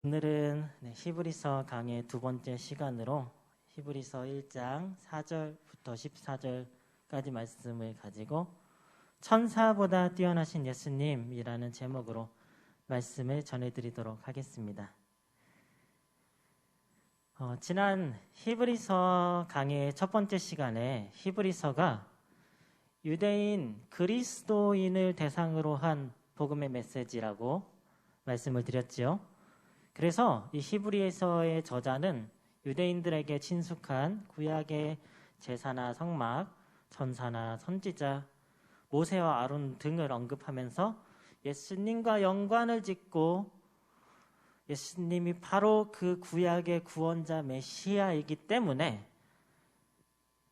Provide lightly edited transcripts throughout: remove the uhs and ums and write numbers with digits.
오늘은 히브리서 강의 두 번째 시간으로 히브리서 1장 4절부터 14절까지 말씀을 가지고 천사보다 뛰어나신 예수님이라는 제목으로 말씀을 전해드리도록 하겠습니다. 지난 히브리서 강의 첫 번째 시간에 히브리서가 유대인 그리스도인을 대상으로 한 복음의 메시지라고 말씀을 드렸지요. 그래서 이 히브리서의 저자는 유대인들에게 친숙한 구약의 제사나 성막, 전사나 선지자, 모세와 아론 등을 언급하면서 예수님과 연관을 짓고 예수님이 바로 그 구약의 구원자 메시아이기 때문에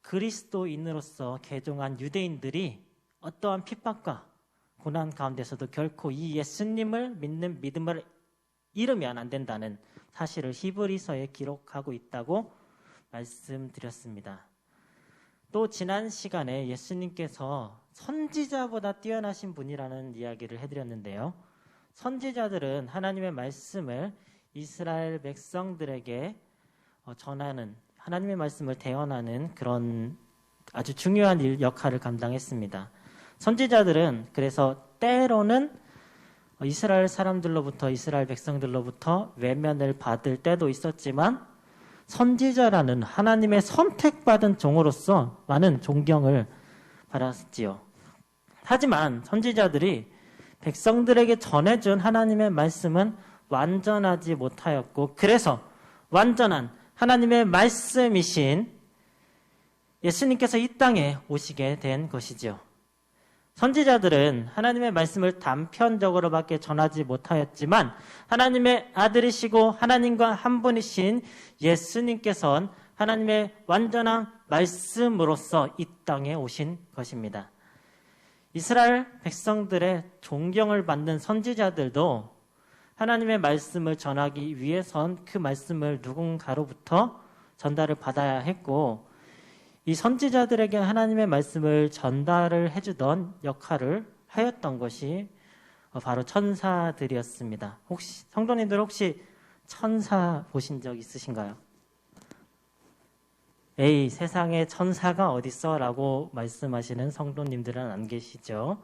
그리스도인으로서 개종한 유대인들이 어떠한 핍박과 고난 가운데서도 결코 이 예수님을 믿는 믿음을 잃으면 안 된다는 사실을 히브리서에 기록하고 있다고 말씀드렸습니다. 또 지난 시간에 예수님께서 선지자보다 뛰어나신 분이라는 이야기를 해드렸는데요. 선지자들은 하나님의 말씀을 이스라엘 백성들에게 전하는, 하나님의 말씀을 대언하는 그런 아주 중요한 역할을 감당했습니다. 선지자들은 그래서 때로는 이스라엘 사람들로부터, 이스라엘 백성들로부터 외면을 받을 때도 있었지만 선지자라는 하나님의 선택받은 종으로서 많은 존경을 받았지요. 하지만 선지자들이 백성들에게 전해준 하나님의 말씀은 완전하지 못하였고, 그래서 완전한 하나님의 말씀이신 예수님께서 이 땅에 오시게 된 것이죠. 선지자들은 하나님의 말씀을 단편적으로밖에 전하지 못하였지만 하나님의 아들이시고 하나님과 한 분이신 예수님께서는 하나님의 완전한 말씀으로서 이 땅에 오신 것입니다. 이스라엘 백성들의 존경을 받는 선지자들도 하나님의 말씀을 전하기 위해선 그 말씀을 누군가로부터 전달을 받아야 했고, 이 선지자들에게 하나님의 말씀을 전달을 해주던 역할을 하였던 것이 바로 천사들이었습니다. 혹시 성도님들 혹시 천사 보신 적 있으신가요? 에이, 세상에 천사가 어딨어? 라고 말씀하시는 성도님들은 안 계시죠?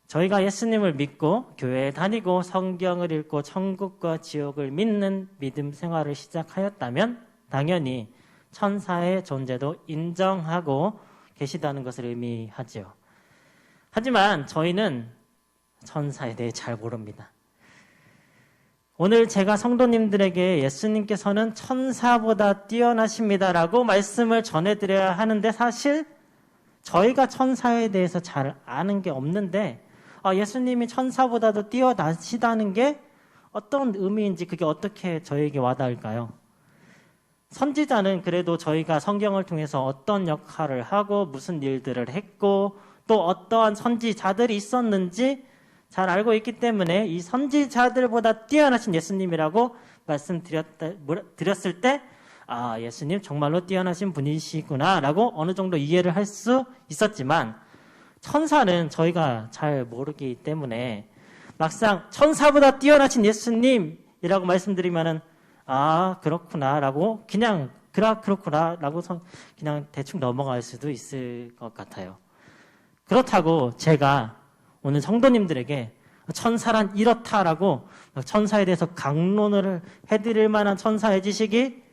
저희가 예수님을 믿고 교회에 다니고 성경을 읽고 천국과 지옥을 믿는 믿음 생활을 시작하였다면 당연히 천사의 존재도 인정하고 계시다는 것을 의미하죠. 하지만 저희는 천사에 대해 잘 모릅니다. 오늘 제가 성도님들에게 예수님께서는 천사보다 뛰어나십니다라고 말씀을 전해드려야 하는데, 사실 저희가 천사에 대해서 잘 아는 게 없는데 예수님이 천사보다도 뛰어나시다는 게 어떤 의미인지 그게 어떻게 저에게 와닿을까요? 선지자는 그래도 저희가 성경을 통해서 어떤 역할을 하고 무슨 일들을 했고 또 어떠한 선지자들이 있었는지 잘 알고 있기 때문에 이 선지자들보다 뛰어나신 예수님이라고 말씀드렸을 때 예수님 정말로 뛰어나신 분이시구나 라고 어느 정도 이해를 할 수 있었지만, 천사는 저희가 잘 모르기 때문에 막상 천사보다 뛰어나신 예수님이라고 말씀드리면은 그렇구나 라고 그냥 그렇구나 라고 그냥 대충 넘어갈 수도 있을 것 같아요. 그렇다고 제가 오늘 성도님들에게 천사란 이렇다라고 천사에 대해서 강론을 해드릴 만한 천사의 지식이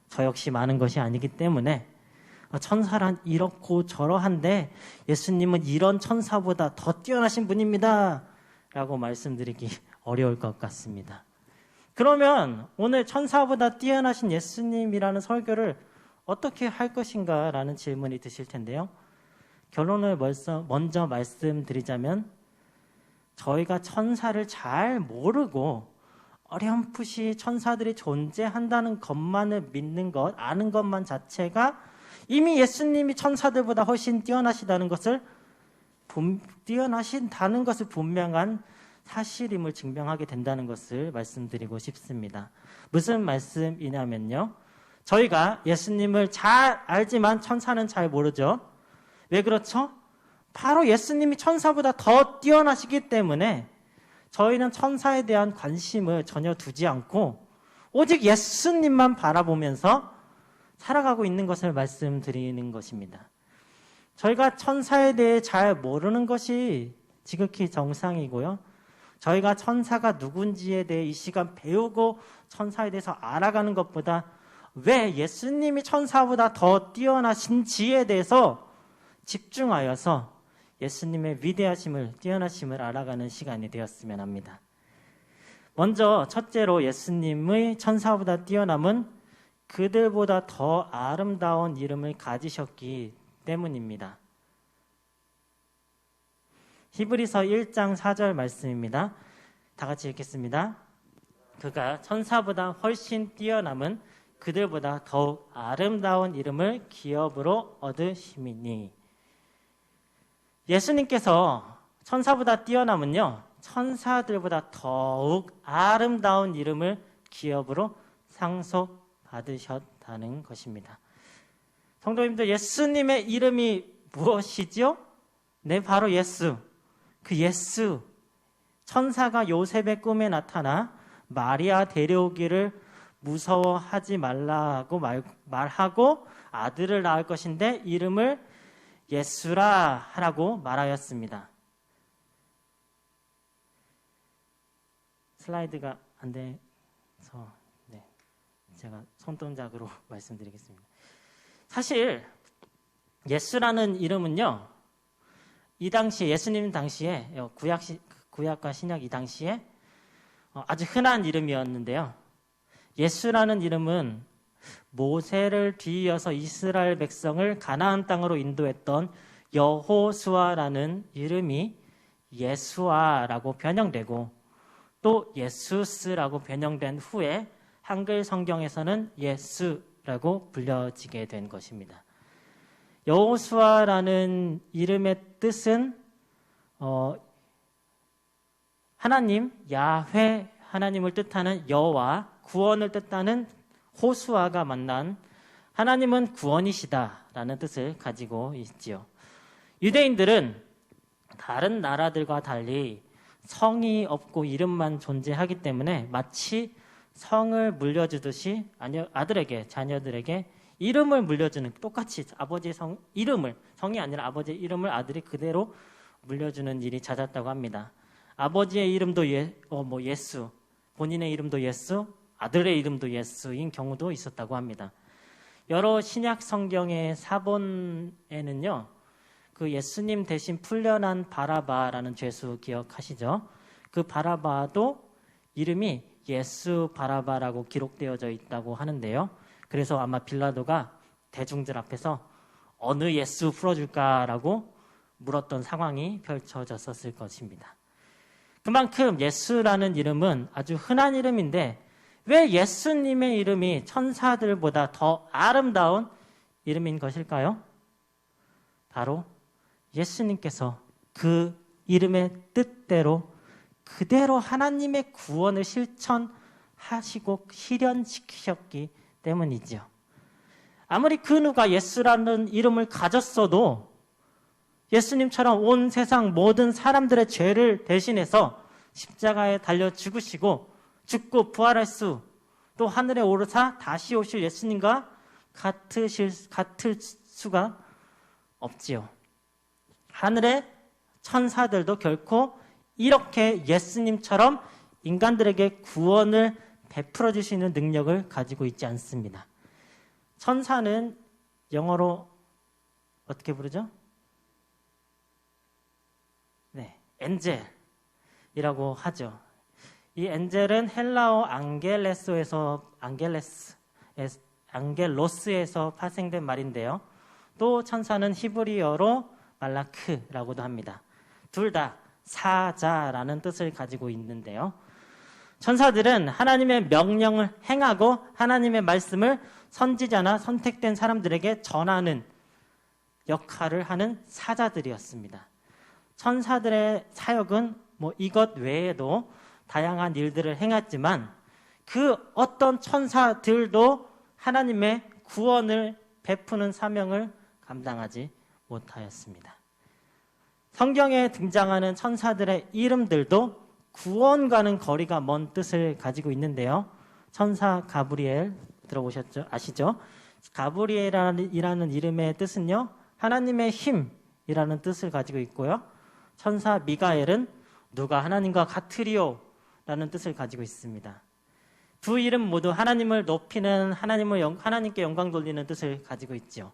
저 역시 많은 것이 아니기 때문에 천사란 이렇고 저러한데 예수님은 이런 천사보다 더 뛰어나신 분입니다 라고 말씀드리기 어려울 것 같습니다. 그러면 오늘 천사보다 뛰어나신 예수님이라는 설교를 어떻게 할 것인가 라는 질문이 드실 텐데요. 결론을 먼저 말씀드리자면, 저희가 천사를 잘 모르고 어렴풋이 천사들이 존재한다는 것만을 믿는 것, 아는 것만 자체가 이미 예수님이 천사들보다 훨씬 뛰어나신다는 것을 분명한 사실임을 증명하게 된다는 것을 말씀드리고 싶습니다. 무슨 말씀이냐면요, 저희가 예수님을 잘 알지만 천사는 잘 모르죠. 왜 그렇죠? 바로 예수님이 천사보다 더 뛰어나시기 때문에 저희는 천사에 대한 관심을 전혀 두지 않고 오직 예수님만 바라보면서 살아가고 있는 것을 말씀드리는 것입니다. 저희가 천사에 대해 잘 모르는 것이 지극히 정상이고요. 저희가 천사가 누군지에 대해 이 시간 배우고 천사에 대해서 알아가는 것보다 왜 예수님이 천사보다 더 뛰어나신 지에 대해서 집중하여서 예수님의 위대하심을, 뛰어나심을 알아가는 시간이 되었으면 합니다. 먼저 첫째로 예수님의 천사보다 뛰어남은 그들보다 더 아름다운 이름을 가지셨기 때문입니다. 히브리서 1장 4절 말씀입니다. 다 같이 읽겠습니다. 그가 천사보다 훨씬 뛰어남은 그들보다 더욱 아름다운 이름을 기업으로 얻으심이니. 예수님께서 천사보다 뛰어남은요, 천사들보다 더욱 아름다운 이름을 기업으로 상속받으셨다는 것입니다. 성도님들, 예수님의 이름이 무엇이죠? 네, 바로 예수. 그 예수, 천사가 요셉의 꿈에 나타나 마리아 데려오기를 무서워하지 말라고 말하고 아들을 낳을 것인데 이름을 예수라 하라고 말하였습니다. 슬라이드가 안 돼서 제가 손동작으로 말씀드리겠습니다. 사실 예수라는 이름은요, 이 당시 예수님 당시에 구약과 신약 이 당시에 아주 흔한 이름이었는데요. 예수라는 이름은 모세를 뒤이어서 이스라엘 백성을 가나안 땅으로 인도했던 여호수아라는 이름이 예수아라고 변형되고 또 예수스라고 변형된 후에 한글 성경에서는 예수라고 불려지게 된 것입니다. 여호수아라는 이름의 뜻은 하나님, 야훼, 하나님을 뜻하는 여와 구원을 뜻하는 호수아가 만난 하나님은 구원이시다라는 뜻을 가지고 있지요. 유대인들은 다른 나라들과 달리 성이 없고 이름만 존재하기 때문에 마치 성을 물려주듯이 아들에게, 자녀들에게 이름을 물려주는, 똑같이 아버지의 성이 아니라 아버지의 이름을 아들이 그대로 물려주는 일이 잦았다고 합니다. 아버지의 이름도 예수, 본인의 이름도 예수, 아들의 이름도 예수인 경우도 있었다고 합니다. 여러 신약 성경의 사본에는요, 그 예수님 대신 풀려난 바라바라는 죄수 기억하시죠? 그 바라바도 이름이 예수 바라바라고 기록되어져 있다고 하는데요. 그래서 아마 빌라도가 대중들 앞에서 어느 예수 풀어줄까라고 물었던 상황이 펼쳐졌었을 것입니다. 그만큼 예수라는 이름은 아주 흔한 이름인데 왜 예수님의 이름이 천사들보다 더 아름다운 이름인 것일까요? 바로 예수님께서 그 이름의 뜻대로 그대로 하나님의 구원을 실천하시고 실현시키셨기 때문이죠. 아무리 그 누가 예수라는 이름을 가졌어도 예수님처럼 온 세상 모든 사람들의 죄를 대신해서 십자가에 달려 죽으시고 죽고 부활할 또 하늘에 오르사 다시 오실 예수님과 같을 수가 없지요. 하늘의 천사들도 결코 이렇게 예수님처럼 인간들에게 구원을 베풀어 주시는 능력을 가지고 있지 않습니다. 천사는 영어로 어떻게 부르죠? 네, 엔젤이라고 하죠. 이 엔젤은 헬라어 안겔로스에서 파생된 말인데요. 또 천사는 히브리어로 말라크라고도 합니다. 둘 다 사자라는 뜻을 가지고 있는데요. 천사들은 하나님의 명령을 행하고 하나님의 말씀을 선지자나 선택된 사람들에게 전하는 역할을 하는 사자들이었습니다. 천사들의 사역은 이것 외에도 다양한 일들을 행했지만 그 어떤 천사들도 하나님의 구원을 베푸는 사명을 감당하지 못하였습니다. 성경에 등장하는 천사들의 이름들도 구원과는 거리가 먼 뜻을 가지고 있는데요. 천사 가브리엘 들어보셨죠? 아시죠? 가브리엘이라는 이름의 뜻은요, 하나님의 힘이라는 뜻을 가지고 있고요. 천사 미가엘은 누가 하나님과 같으리요 라는 뜻을 가지고 있습니다. 두 이름 모두 하나님을 높이는, 하나님께 영광 돌리는 뜻을 가지고 있죠.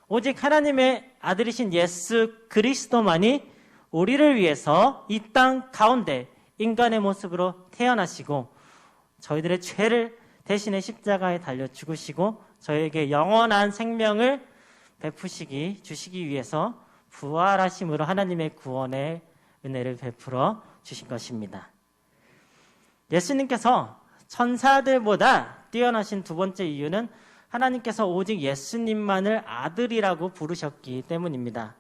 오직 하나님의 아들이신 예수 그리스도만이 우리를 위해서 이 땅 가운데 인간의 모습으로 태어나시고 저희들의 죄를 대신에 십자가에 달려 죽으시고 저희에게 영원한 생명을 주시기 위해서 부활하심으로 하나님의 구원의 은혜를 베풀어 주신 것입니다. 예수님께서 천사들보다 뛰어나신 두 번째 이유는 하나님께서 오직 예수님만을 아들이라고 부르셨기 때문입니다.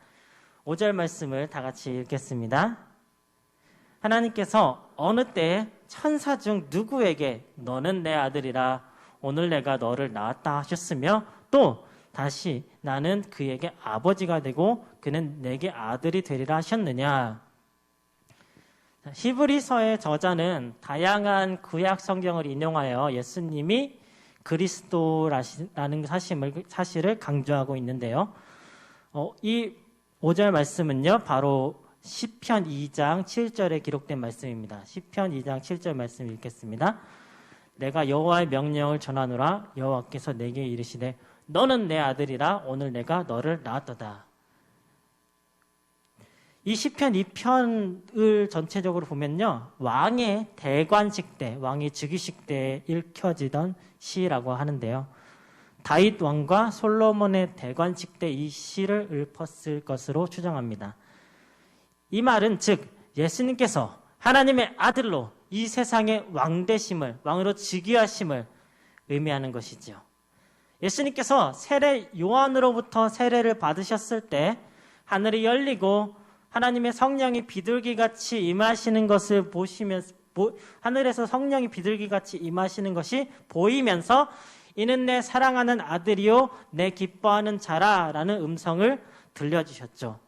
5절 말씀을 다 같이 읽겠습니다. 하나님께서 어느 때에 천사 중 누구에게 너는 내 아들이라 오늘 내가 너를 낳았다 하셨으며 또 다시 나는 그에게 아버지가 되고 그는 내게 아들이 되리라 하셨느냐. 히브리서의 저자는 다양한 구약 성경을 인용하여 예수님이 그리스도라는 사실을 강조하고 있는데요. 이 5절 말씀은요, 바로 시편 2장 7절에 기록된 말씀입니다. 시편 2장 7절 말씀 읽겠습니다. 내가 여호와의 명령을 전하노라. 여호와께서 내게 이르시되 너는 내 아들이라 오늘 내가 너를 낳았도다. 이 시편 2편을 전체적으로 보면요, 왕의 대관식 때, 왕의 즉위식 때에 읽혀지던 시라고 하는데요. 다윗 왕과 솔로몬의 대관식 때 이 시를 읊었을 것으로 추정합니다. 이 말은 즉 예수님께서 하나님의 아들로 이 세상의 왕으로 즉위하심을 의미하는 것이죠. 예수님께서 요한으로부터 세례를 받으셨을 때 하늘이 열리고 하나님의 성령이 비둘기같이 임하시는 것을 하늘에서 성령이 비둘기같이 임하시는 것이 보이면서 이는 내 사랑하는 아들이요 내 기뻐하는 자라라는 음성을 들려주셨죠.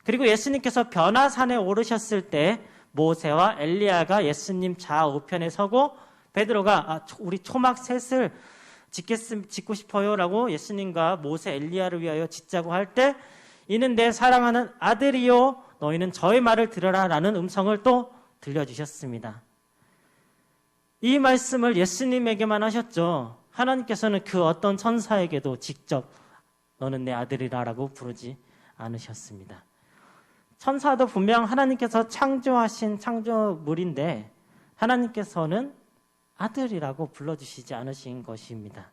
그리고 예수님께서 변화산에 오르셨을 때 모세와 엘리야가 예수님 좌우편에 서고 베드로가 우리 초막셋을 짓고 싶어요 라고 예수님과 모세 엘리야를 위하여 짓자고 할 때 이는 내 사랑하는 아들이요 너희는 저의 말을 들으라 라는 음성을 또 들려주셨습니다. 이 말씀을 예수님에게만 하셨죠. 하나님께서는 그 어떤 천사에게도 직접 너는 내 아들이라 라고 부르지 않으셨습니다. 천사도 분명 하나님께서 창조하신 창조물인데 하나님께서는 아들이라고 불러주시지 않으신 것입니다.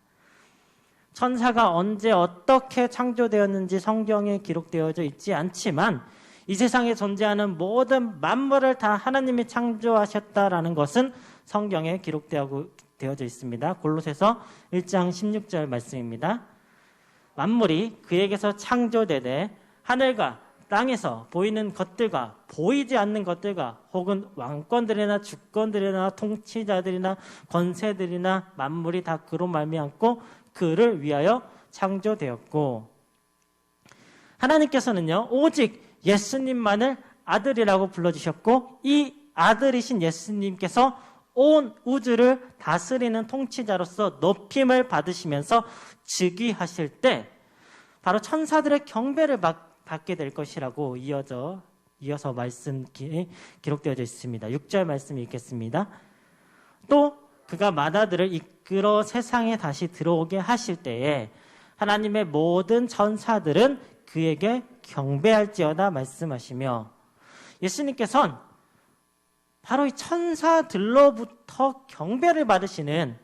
천사가 언제 어떻게 창조되었는지 성경에 기록되어져 있지 않지만 이 세상에 존재하는 모든 만물을 다 하나님이 창조하셨다라는 것은 성경에 기록되어져 있습니다. 골로새서 1장 16절 말씀입니다. 만물이 그에게서 창조되되 하늘과 땅에서 보이는 것들과 보이지 않는 것들과 혹은 왕권들이나 주권들이나 통치자들이나 권세들이나 만물이 다 그로 말미암고 그를 위하여 창조되었고 하나님께서는요 오직 예수님만을 아들이라고 불러주셨고 이 아들이신 예수님께서 온 우주를 다스리는 통치자로서 높임을 받으시면서 즉위하실 때 바로 천사들의 경배를 받게 될 것이라고 이어서 말씀 기록되어져 있습니다. 6절 말씀 읽겠습니다. 또 그가 만화들을 이끌어 세상에 다시 들어오게 하실 때에 하나님의 모든 천사들은 그에게 경배할지어다 말씀하시며 예수님께서는 바로 이 천사들로부터 경배를 받으시는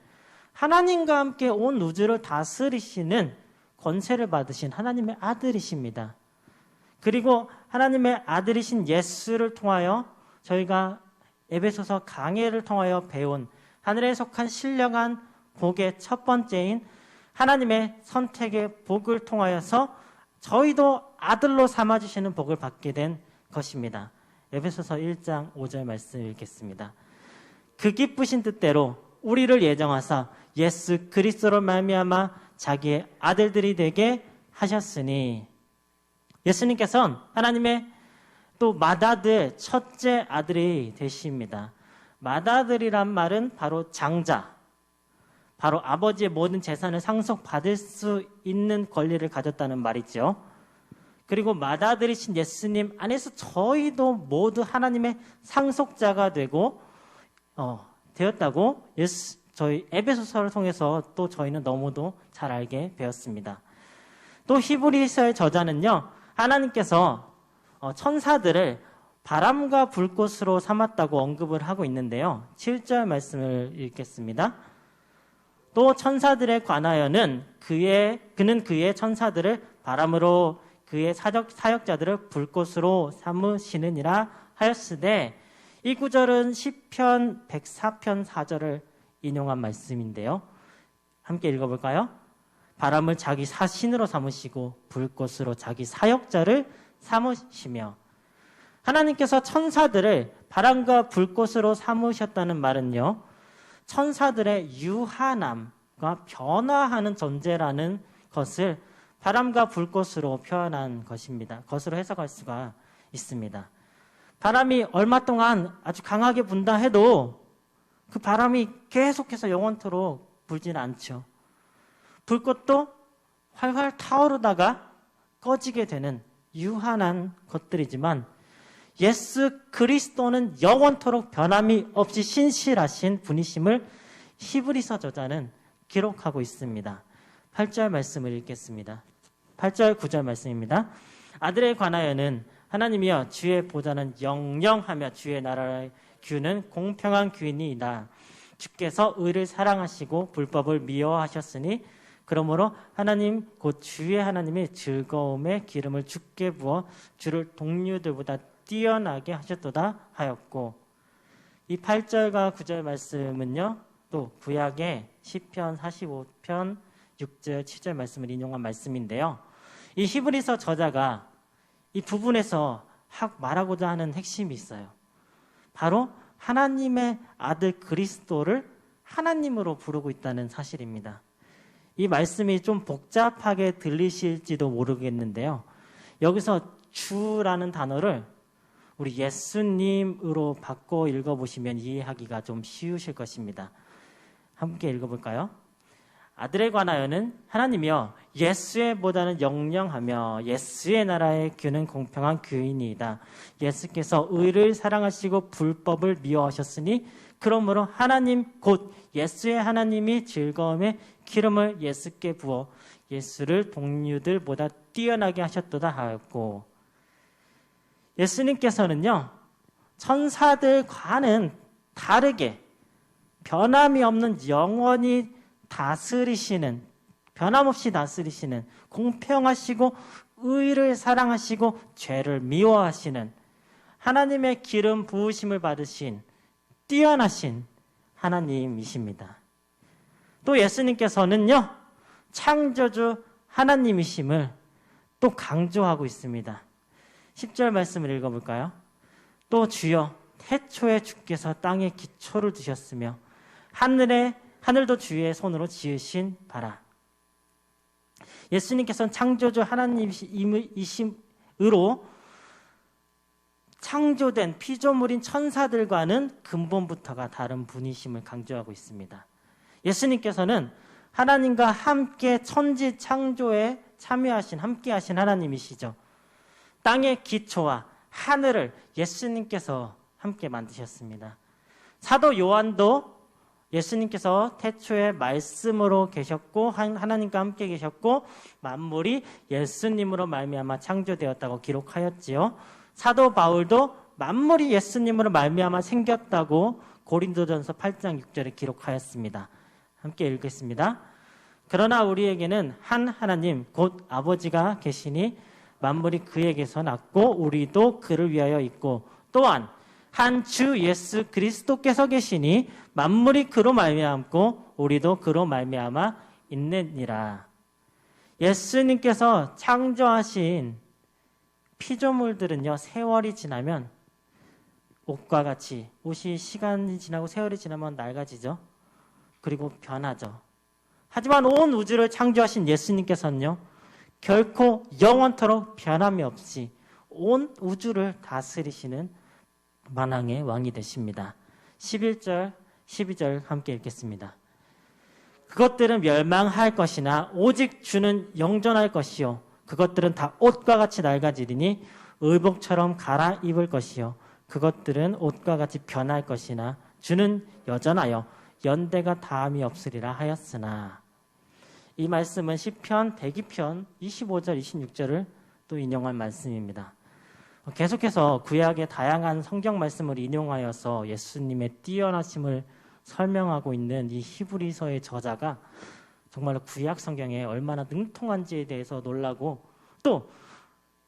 하나님과 함께 온 우주를 다스리시는 권세를 받으신 하나님의 아들이십니다. 그리고 하나님의 아들이신 예수를 통하여 저희가 에베소서 강해를 통하여 배운 하늘에 속한 신령한 복의 첫 번째인 하나님의 선택의 복을 통하여서 저희도 아들로 삼아주시는 복을 받게 된 것입니다. 에베소서 1장 5절 말씀 읽겠습니다. 그 기쁘신 뜻대로 우리를 예정하사 예수 그리스도로 말미암아 자기의 아들들이 되게 하셨으니 예수님께서는 하나님의 또 맏아들, 첫째 아들이 되십니다. 맏아들이란 말은 바로 장자, 바로 아버지의 모든 재산을 상속받을 수 있는 권리를 가졌다는 말이죠. 그리고 맏아들이신 예수님 안에서 저희도 모두 하나님의 상속자가 되고 되었다고 저희 에베소서를 통해서 또 저희는 너무도 잘 알게 되었습니다. 또 히브리서의 저자는요, 하나님께서 천사들을 바람과 불꽃으로 삼았다고 언급을 하고 있는데요. 7절 말씀을 읽겠습니다. 또 천사들에 관하여는 그는 그의 천사들을 바람으로 그의 사역자들을 불꽃으로 삼으시느니라 하였으되, 이 구절은 시편 104편 4절을 인용한 말씀인데요. 함께 읽어볼까요? 바람을 자기 사신으로 삼으시고 불꽃으로 자기 사역자를 삼으시며. 하나님께서 천사들을 바람과 불꽃으로 삼으셨다는 말은요, 천사들의 유한함과 변화하는 존재라는 것을 바람과 불꽃으로 표현한 것으로 해석할 수가 있습니다. 바람이 얼마 동안 아주 강하게 분다 해도 그 바람이 계속해서 영원토록 불지는 않죠. 불꽃도 활활 타오르다가 꺼지게 되는 유한한 것들이지만, 예수 그리스도는 영원토록 변함이 없이 신실하신 분이심을 히브리서 저자는 기록하고 있습니다. 8절 말씀을 읽겠습니다. 8절 9절 말씀입니다. 아들에 관하여는 하나님이여 주의 보좌는 영영하며 주의 나라의 규는 공평한 규이니이다. 주께서 의를 사랑하시고 불법을 미워하셨으니 그러므로 하나님 곧 주의 하나님이 즐거움의 기름을 주께 부어 주를 동료들보다 뛰어나게 하셨도다 하였고, 이 8절과 9절 말씀은요, 또 구약의 시편 45편 6절 7절 말씀을 인용한 말씀인데요. 이 히브리서 저자가 이 부분에서 말하고자 하는 핵심이 있어요. 바로 하나님의 아들 그리스도를 하나님으로 부르고 있다는 사실입니다. 이 말씀이 좀 복잡하게 들리실지도 모르겠는데요. 여기서 주라는 단어를 우리 예수님으로 바꿔 읽어보시면 이해하기가 좀 쉬우실 것입니다. 함께 읽어볼까요? 아들에 관하여는 하나님이여 예수의 보다는 영영하며 예수의 나라의 규는 공평한 규이니이다. 예수께서 의를 사랑하시고 불법을 미워하셨으니 그러므로 하나님 곧 예수의 하나님이 즐거움의 기름을 예수께 부어 예수를 동료들보다 뛰어나게 하셨도다 하였고, 예수님께서는요, 천사들과는 다르게 변함이 없는 영원히 다스리시는, 변함없이 다스리시는, 공평하시고 의를 사랑하시고 죄를 미워하시는 하나님의 기름 부으심을 받으신 뛰어나신 하나님이십니다. 또 예수님께서는요, 창조주 하나님이심을 또 강조하고 있습니다. 10절 말씀을 읽어볼까요? 또 주여 태초에 주께서 땅에 기초를 두셨으며 하늘도 주의 손으로 지으신 바라. 예수님께서는 창조주 하나님이심으로 창조된 피조물인 천사들과는 근본부터가 다른 분이심을 강조하고 있습니다. 예수님께서는 하나님과 함께 천지 창조에 참여하신, 함께하신 하나님이시죠. 땅의 기초와 하늘을 예수님께서 함께 만드셨습니다. 사도 요한도 예수님께서 태초에 말씀으로 계셨고 하나님과 함께 계셨고 만물이 예수님으로 말미암아 창조되었다고 기록하였지요. 사도 바울도 만물이 예수님으로 말미암아 생겼다고 고린도전서 8장 6절에 기록하였습니다. 함께 읽겠습니다. 그러나 우리에게는 한 하나님 곧 아버지가 계시니 만물이 그에게서 났고 우리도 그를 위하여 있고 또한 한 주 예수 그리스도께서 계시니 만물이 그로 말미암고 우리도 그로 말미암아 있느니라. 예수님께서 창조하신 피조물들은요, 세월이 지나면 옷과 같이 옷이 시간이 지나고 세월이 지나면 낡아지죠. 그리고 변하죠. 하지만 온 우주를 창조하신 예수님께서는요, 결코 영원토록 변함이 없이 온 우주를 다스리시는 만왕의 왕이 되십니다. 11절, 12절 함께 읽겠습니다. 그것들은 멸망할 것이나 오직 주는 영존할 것이요 그것들은 다 옷과 같이 낡아지리니 의복처럼 갈아입을 것이요 그것들은 옷과 같이 변할 것이나 주는 여전하여 연대가 다함이 없으리라 하였으나. 이 말씀은 시편 102편 25절 26절을 또 인용한 말씀입니다. 계속해서 구약의 다양한 성경 말씀을 인용하여서 예수님의 뛰어나심을 설명하고 있는 이 히브리서의 저자가 정말로 구약 성경에 얼마나 능통한지에 대해서 놀라고, 또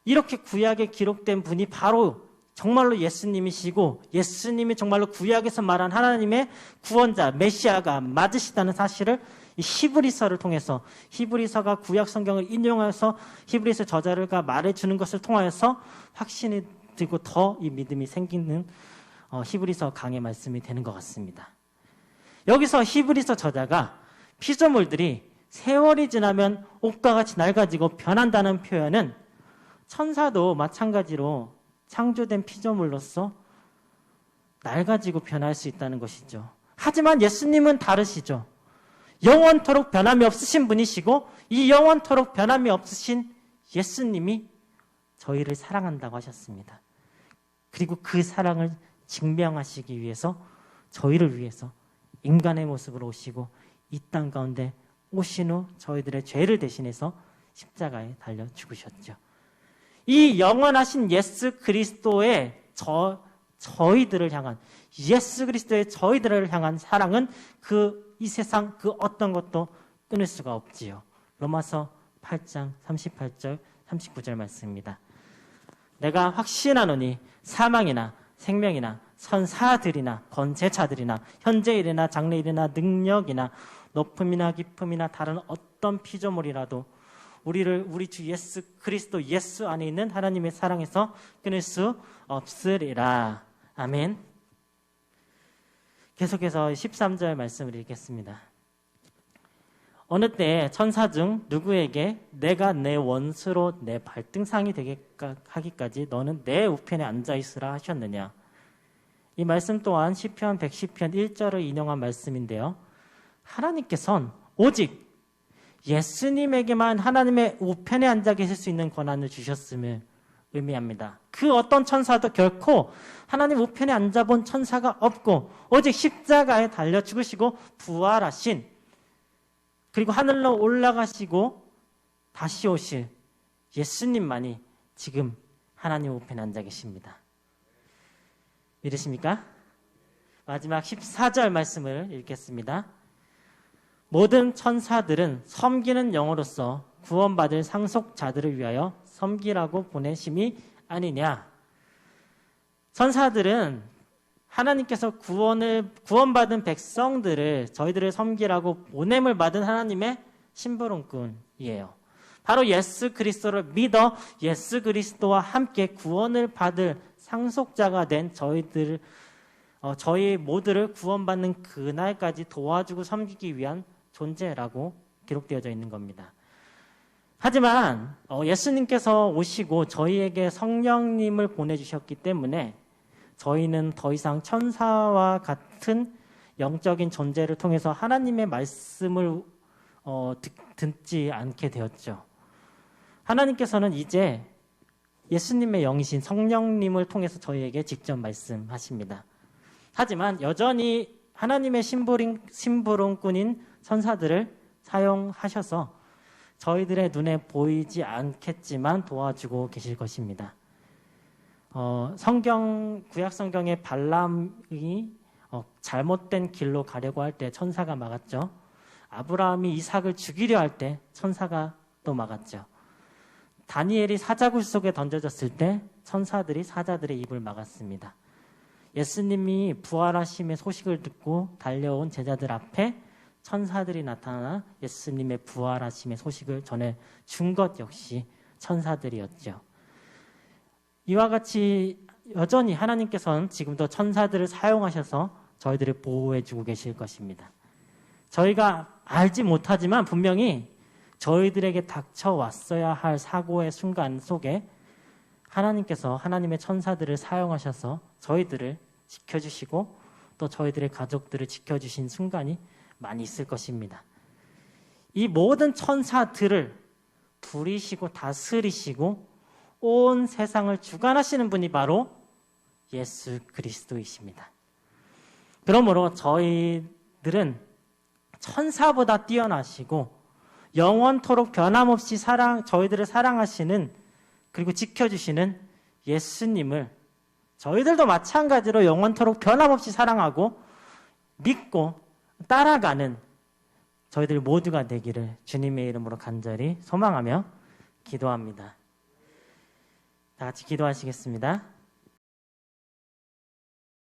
이렇게 구약에 기록된 분이 바로 정말로 예수님이시고 예수님이 정말로 구약에서 말한 하나님의 구원자 메시아가 맞으시다는 사실을 이 히브리서를 통해서, 히브리서가 구약 성경을 인용해서 히브리서 저자가 말해주는 것을 통하여서 확신이 들고 더 이 믿음이 생기는 히브리서 강의 말씀이 되는 것 같습니다. 여기서 히브리서 저자가 피조물들이 세월이 지나면 옷과 같이 낡아지고 변한다는 표현은 천사도 마찬가지로 창조된 피조물로서 낡아지고 변할 수 있다는 것이죠. 하지만 예수님은 다르시죠. 영원토록 변함이 없으신 분이시고 이 영원토록 변함이 없으신 예수님이 저희를 사랑한다고 하셨습니다. 그리고 그 사랑을 증명하시기 위해서 저희를 위해서 인간의 모습으로 오시고 이 땅 가운데 오신 후 저희들의 죄를 대신해서 십자가에 달려 죽으셨죠. 이 영원하신 예수 그리스도의 저희들을 향한, 예수 그리스도의 저희들을 향한 사랑은 이 세상 그 어떤 것도 끊을 수가 없지요. 로마서 8장 38절 39절 말씀입니다. 내가 확신하노니 사망이나 생명이나 선사들이나 권세자들이나 현재일이나 장래일이나 능력이나 높음이나 깊음이나 다른 어떤 피조물이라도 우리 주 예수 그리스도 예수 안에 있는 하나님의 사랑에서 끊을 수 없으리라. 아멘. 계속해서 13절 말씀을 읽겠습니다. 어느 때 천사 중 누구에게 내가 내 원수로 내 발등상이 되게 하기까지 너는 내 우편에 앉아있으라 하셨느냐. 이 말씀 또한 시편 110편 1절을 인용한 말씀인데요. 하나님께서는 오직 예수님에게만 하나님의 우편에 앉아 계실 수 있는 권한을 주셨음을 의미합니다. 그 어떤 천사도 결코 하나님 우편에 앉아본 천사가 없고 오직 십자가에 달려 죽으시고 부활하신, 그리고 하늘로 올라가시고 다시 오실 예수님만이 지금 하나님 우편에 앉아 계십니다. 믿으십니까? 마지막 14절 말씀을 읽겠습니다. 모든 천사들은 섬기는 영으로서 구원받을 상속자들을 위하여 섬기라고 보내심이 아니냐. 천사들은 하나님께서 구원받은 백성들을, 저희들을 섬기라고 보냄을 받은 하나님의 심부름꾼이에요. 바로 예수 그리스도를 믿어 예수 그리스도와 함께 구원을 받을 상속자가 된 저희 모두를 구원받는 그날까지 도와주고 섬기기 위한 존재라고 기록되어져 있는 겁니다. 하지만 예수님께서 오시고 저희에게 성령님을 보내주셨기 때문에 저희는 더 이상 천사와 같은 영적인 존재를 통해서 하나님의 말씀을 듣지 않게 되었죠. 하나님께서는 이제 예수님의 영이신 성령님을 통해서 저희에게 직접 말씀하십니다. 하지만 여전히 하나님의 심부름꾼인 천사들을 사용하셔서 저희들의 눈에 보이지 않겠지만 도와주고 계실 것입니다. 구약 성경의 발람이 잘못된 길로 가려고 할 때 천사가 막았죠. 아브라함이 이삭을 죽이려 할 때 천사가 또 막았죠. 다니엘이 사자굴 속에 던져졌을 때 천사들이 사자들의 입을 막았습니다. 예수님이 부활하심의 소식을 듣고 달려온 제자들 앞에 천사들이 나타나 예수님의 부활하심의 소식을 전해준 것 역시 천사들이었죠. 이와 같이 여전히 하나님께서는 지금도 천사들을 사용하셔서 저희들을 보호해주고 계실 것입니다. 저희가 알지 못하지만 분명히 저희들에게 닥쳐왔어야 할 사고의 순간 속에 하나님께서 하나님의 천사들을 사용하셔서 저희들을 지켜주시고 또 저희들의 가족들을 지켜주신 순간이 많이 있을 것입니다. 이 모든 천사들을 부리시고 다스리시고 온 세상을 주관하시는 분이 바로 예수 그리스도이십니다. 그러므로 저희들은 천사보다 뛰어나시고 영원토록 변함없이 저희들을 사랑하시는 그리고 지켜주시는 예수님을 저희들도 마찬가지로 영원토록 변함없이 사랑하고 믿고 따라가는 저희들 모두가 되기를 주님의 이름으로 간절히 소망하며 기도합니다. 다 같이 기도하시겠습니다.